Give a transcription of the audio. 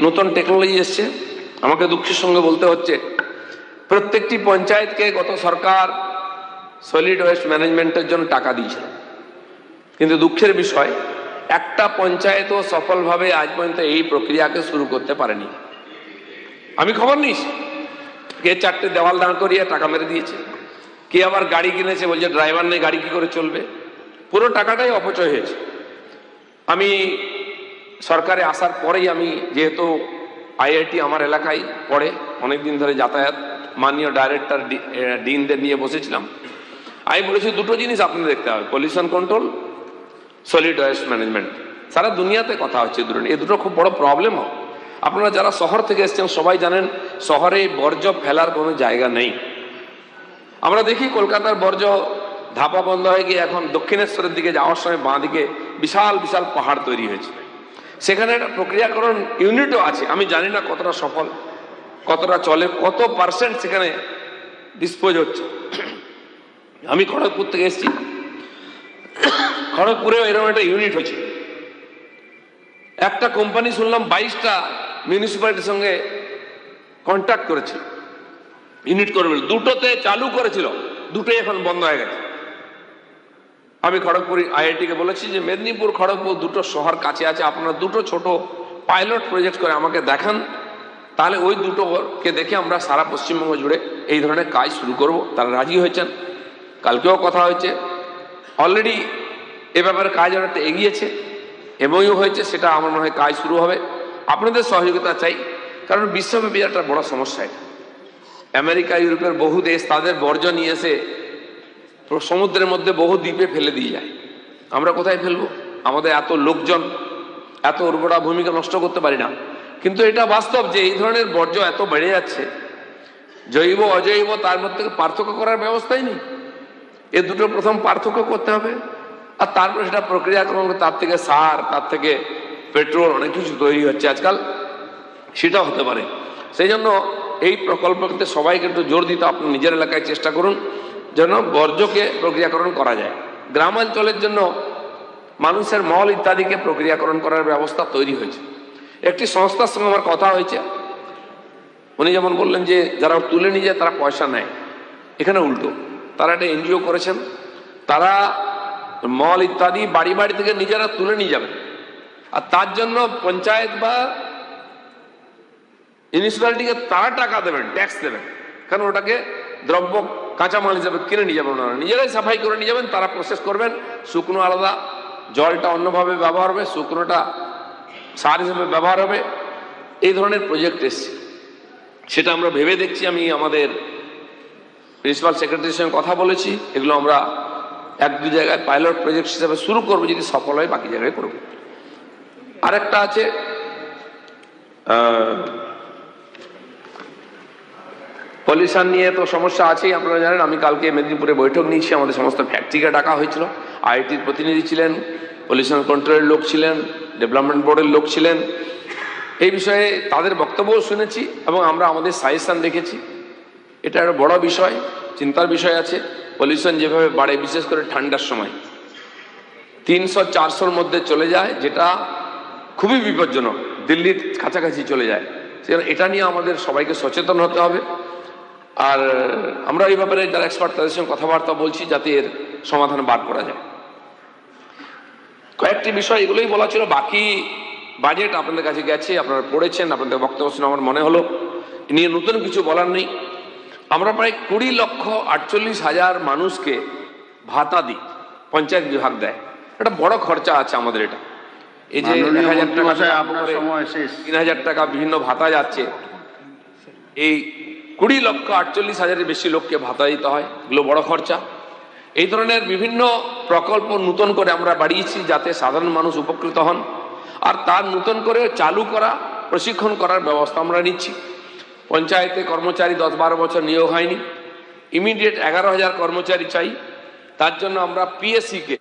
নতুন টেকনোলজি এসছে। আমাকে দুঃখের সঙ্গে বলতে হচ্ছে প্রত্যেকটি পঞ্চায়েতকে গত সরকার সলিড ওয়েস্ট ম্যানেজমেন্টের জন্য টাকা দিয়েছিল, কিন্তু দুঃখের বিষয় একটা পঞ্চায়েতও সফলভাবে আজ পর্যন্ত এই প্রক্রিয়াকে শুরু করতে পারেনি। আমি খবর নিয়েছি, কে 4টে দেওয়াল দাঁড় করিয়ে টাকা মেরে দিয়েছে, কে আবার গাড়ি কিনেছে, বলছে ড্রাইভার নেই, গাড়ি কি করে চলবে। পুরো টাকাটাই অপচয় হয়েছে। আমি সরকারে আসার পরেই, আমি যেহেতু আইআইটি আমার এলাকায় পড়ে, অনেকদিন ধরে যাতায়াত, মাননীয় ডাইরেক্টর ডিনদের নিয়ে বসেছিলাম। আমি বলেছি দুটো জিনিস আপনাদের দেখতে হবে, pollution control, solid waste management. সারা দুনিয়াতে কথা হচ্ছে দুটো, এই দুটো খুব বড় প্রবলেম। আপনারা যারা শহর থেকে এসেছেন সবাই জানেন শহরে বর্জ্য ফেলার কোনো জায়গা নেই। আমরা দেখি কলকাতার বর্জ্য ধাপা বন্ধ হয়ে গিয়ে এখন দক্ষিণেশ্বরের দিকে যাওয়ার সময় বাঁ দিকে বিশাল বিশাল পাহাড় তৈরি হয়েছে। সেখানে একটা প্রক্রিয়াকরণ ইউনিটও আছে, আমি জানি না কতটা সফল, কতটা চলে, কত পার্সেন্ট সেখানে ডিসপোজ হচ্ছে। আমি খড়গপুর থেকে এসেছি, খড়গপুরেও এরকম একটা ইউনিট হচ্ছে। একটা কোম্পানি শুনলাম 22টা মিউনিসিপ্যালিটির সঙ্গে কন্ট্যাক্ট করেছিল ইউনিট করবে, দুটোতে চালু করেছিল, দুটোই এখন বন্ধ হয়ে গেছে। আমি খড়গপুর আইআইটিকে বলেছি যে মেদিনীপুর খড়গপুর দুটো শহর কাছে আছে, আপনারা দুটো ছোট পাইলট প্রজেক্ট করে আমাকে দেখান, তাহলে ওই দুটোকে দেখে আমরা সারা পশ্চিমবঙ্গ জুড়ে এই ধরনের কাজ শুরু করব। তারা রাজি হয়েছেন, কালকেও কথা হয়েছে, অলরেডি এ ব্যাপারে কাজ অনেকটা এগিয়েছে, এমওইউ হয়েছে, সেটা আমার মনে হয় কাজ শুরু হবে। আপনাদের সহযোগিতা চাই, কারণ বিশ্বব্যাপী একটা বড় সমস্যা এটা। আমেরিকা, ইউরোপের বহু দেশ তাদের বর্জ্য নিয়ে এসে সমুদ্রের মধ্যে বহু দ্বীপে ফেলে দিয়ে যায়। আমরা কোথায় ফেলবো? আমাদের এত লোকজন, এত উর্বরা ভূমিকে নষ্ট করতে পারি না। কিন্তু এটা বাস্তব যে এই ধরনের বর্জ্য এত বেড়ে যাচ্ছে, জৈব অজৈব তার মধ্যে পার্থক্য করার ব্যবস্থাই নেই। এ দুটো প্রথম পার্থক্য করতে হবে, আর তারপরে সেটা প্রক্রিয়াকরণ, তার থেকে সার, তার থেকে পেট্রোল, অনেক কিছু তৈরি হচ্ছে আজকাল, সেটা হতে পারে। সেই জন্য এই প্রকল্পতে সবাইকে একটু জোর দিতে, আপনি নিজের এলাকায় চেষ্টা করুন যেন বর্জ্যকে প্রক্রিয়াকরণ করা যায়। গ্রামাঞ্চলের জন্য মানুষের মল ইত্যাদিকে প্রক্রিয়াকরণ করার ব্যবস্থা তৈরি হয়েছে। একটি সংস্থার সঙ্গে আমার কথা হয়েছে, উনি যেমন বললেন যে যারা তুলে নিয়ে যায় তারা পয়সা নেয়, এখানে উল্টো, তারা একটা এনজিও করেছেন, তারা মল ইত্যাদি বাড়ি বাড়ি থেকে নিজেরা তুলে নিয়ে যাবেন, আর তার জন্য পঞ্চায়েত বা মিউনিসিপ্যালিটিকে তারা টাকা দেবেন, ট্যাক্স দেবেন, কারণ ওটাকে দ্রব্য কাঁচামাল হিসাবে কিনে নিয়ে যাবেন, ওনারা নিজেরাই সাফাই করে নিয়ে যাবেন, তারা প্রসেস করবেন, শুকনো আলাদা, জলটা অন্যভাবে ব্যবহার হবে, শুকনোটা সার হিসেবে ব্যবহার হবে। এই ধরনের প্রজেক্ট এসছে, সেটা আমরা ভেবে দেখছি। আমি আমাদের প্রিন্সিপাল সেক্রেটারির সঙ্গে কথা বলেছি, এগুলো আমরা 1-2 জায়গায় পাইলট প্রজেক্ট হিসাবে শুরু করবো, যদি সফল হয় বাকি জায়গায় করব। আরেকটা আছে পলিউশন নিয়ে, তো সমস্যা আছেই, আপনারা জানেন। আমি কালকে মেদিনীপুরে বৈঠক নিয়েছি, আমাদের সমস্ত ফ্যাক্টরিকে ডাকা হয়েছিল, আইআইটির প্রতিনিধি ছিলেন, পলিউশন কন্ট্রোলের লোক ছিলেন, ডেভেলপমেন্ট বোর্ডের লোক ছিলেন। এই বিষয়ে তাদের বক্তব্যও শুনেছি এবং আমরা আমাদের সাজেশন রেখেছি। এটা একটা বড় বিষয়, চিন্তার বিষয় আছে। পলিউশন যেভাবে বাড়ে, বিশেষ করে ঠান্ডার সময় 300-400-র মধ্যে চলে যায়, যেটা খুবই বিপজ্জনক, দিল্লির কাছাকাছি চলে যায়। সেজন্য এটা নিয়ে আমাদের সবাইকে সচেতন হতে হবে। আর আমরা এই ব্যাপারে যারা এক্সপার্ট তাদের সঙ্গে কথাবার্তা বলছি, যাতে এর সমাধান বার করা যায়। কয়েকটি বিষয় এগুলোই বলা ছিল, বাকি বাজেট আপনাদের কাছে গেছে, আপনারা পড়েছেন, আপনাদের বক্তব্য শুনে আমার মনে হলো নিয়ে নতুন কিছু বলার নেই। আমরা প্রায় 20,48,000 মানুষকে ভাতা দিই, পঞ্চায়েত বিভাগ দেয়, একটা বড় খরচা আছে আমাদের। এটা এই যে 3,000 টাকা বিভিন্ন ভাতা যাচ্ছে, এই 20,48,000-এর বেশি লোককে ভাতা দিতে হয়, এগুলো বড় খরচা। এই ধরনের বিভিন্ন প্রকল্প নতুন করে আমরা বাড়িয়েছি, যাতে সাধারণ মানুষ উপকৃত হন, আর তার নতুন করে চালু করা, প্রশিক্ষণ করার ব্যবস্থা আমরা নিচ্ছি। পঞ্চায়েতে কর্মচারী 10-12 বছর নিয়োগ হয়নি, ইমিডিয়েট 11,000 কর্মচারী চাই। তার জন্য আমরা পিএসসিকে